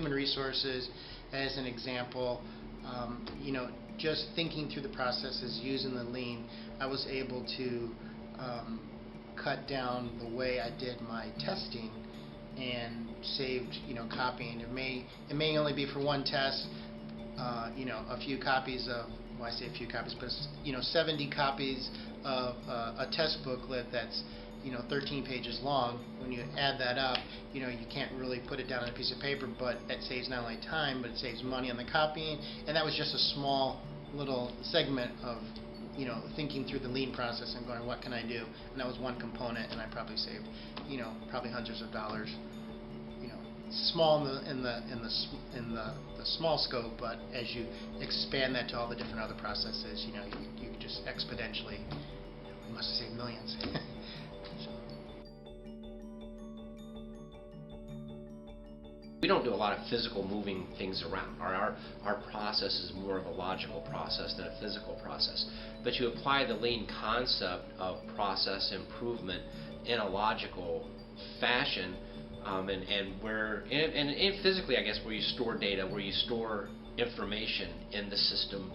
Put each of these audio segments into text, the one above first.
human resources as an example, just thinking through the processes using the lean, I was able to cut down the way I did my testing and saved copying. It may only be for one test, a few copies of, well, I say a few copies, but 70 copies of a test booklet that's 13 pages long. When you add that up, you can't really put it down on a piece of paper, but it saves not only time, but it saves money on the copying. And that was just a small little segment of thinking through the lean process and going, what can I do? And that was one component, and I probably saved probably hundreds of dollars. Small in the small scope, but as you expand that to all the different other processes, you just exponentially, you must have saved millions. We don't do a lot of physical moving things around. Our process is more of a logical process than a physical process. But you apply the lean concept of process improvement in a logical fashion, and physically, I guess, where you store data, where you store information in the system,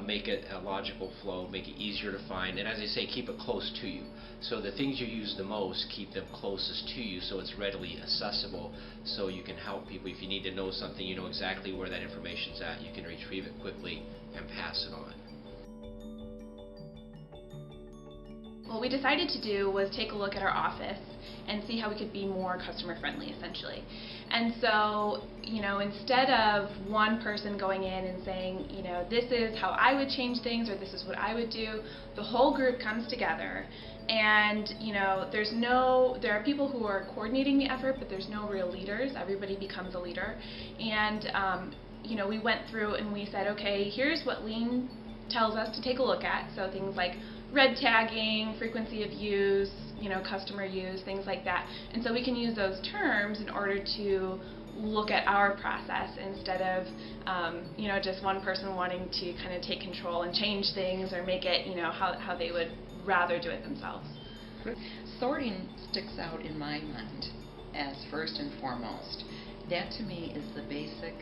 make it a logical flow, make it easier to find, and as I say, keep it close to you. So the things you use the most, keep them closest to you so it's readily accessible, so you can help people. If you need to know something, you know exactly where that information's at, you can retrieve it quickly and pass it on. What we decided to do was take a look at our office and see how we could be more customer friendly, essentially. And so, instead of one person going in and saying, this is how I would change things, or this is what I would do, the whole group comes together, and there are people who are coordinating the effort, but there's no real leaders. Everybody becomes a leader. And we went through and we said, okay, here's what lean tells us to take a look at. So things like red tagging, frequency of use, customer use, things like that. And so we can use those terms in order to look at our process instead of, just one person wanting to kind of take control and change things or make it, how they would rather do it themselves. Sorting sticks out in my mind as first and foremost. That to me is the basic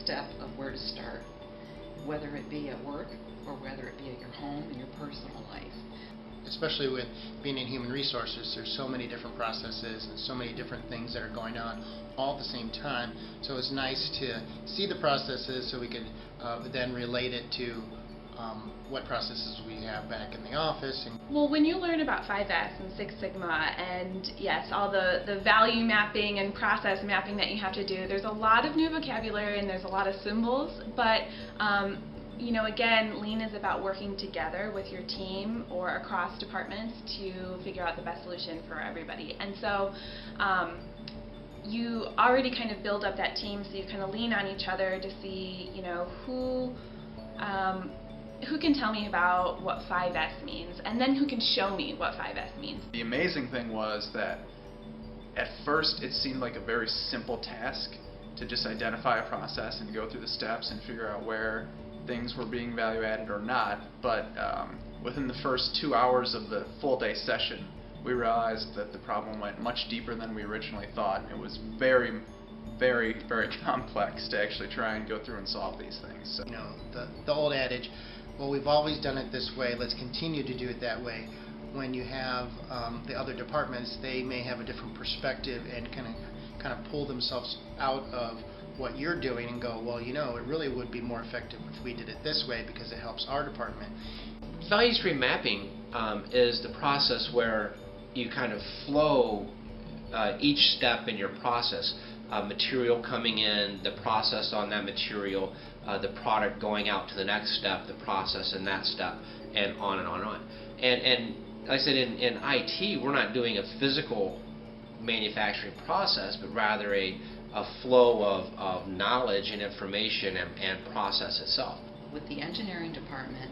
step of where to start, whether it be at work or whether it be at your home and your personal life. Especially with being in human resources, there's so many different processes and so many different things that are going on all at the same time. So it's nice to see the processes so we could then relate it to what processes we have back in the office. Well, when you learn about 5S and Six Sigma and yes, all the value mapping and process mapping that you have to do, there's a lot of new vocabulary and there's a lot of symbols, but again, lean is about working together with your team or across departments to figure out the best solution for everybody. And so you already kind of build up that team, so you kind of lean on each other to see, who can tell me about what 5S means, and then who can show me what 5S means. The amazing thing was that at first it seemed like a very simple task to just identify a process and go through the steps and figure out where things were being value added or not, but within the first 2 hours of the full day session we realized that the problem went much deeper than we originally thought. It was very, very, very complex to actually try and go through and solve these things. So. The old adage, well, we've always done it this way, let's continue to do it that way. When you have the other departments, they may have a different perspective and kind of pull themselves out of what you're doing and go, well, it really would be more effective if we did it this way because it helps our department. Value stream mapping is the process where you kind of flow each step in your process. Material coming in, the process on that material, the product going out to the next step, the process in that step, and on and on and on. And like I said, in IT, we're not doing a physical manufacturing process, but rather a flow of knowledge and information and process itself. With the engineering department,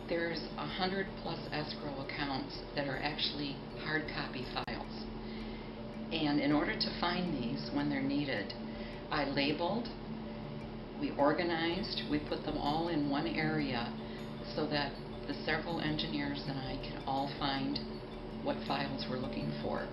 there's 100+ escrow accounts that are actually hard copy files. And in order to find these when they're needed, I labeled, we organized, we put them all in one area so that the several engineers and I can all find what files we're looking for.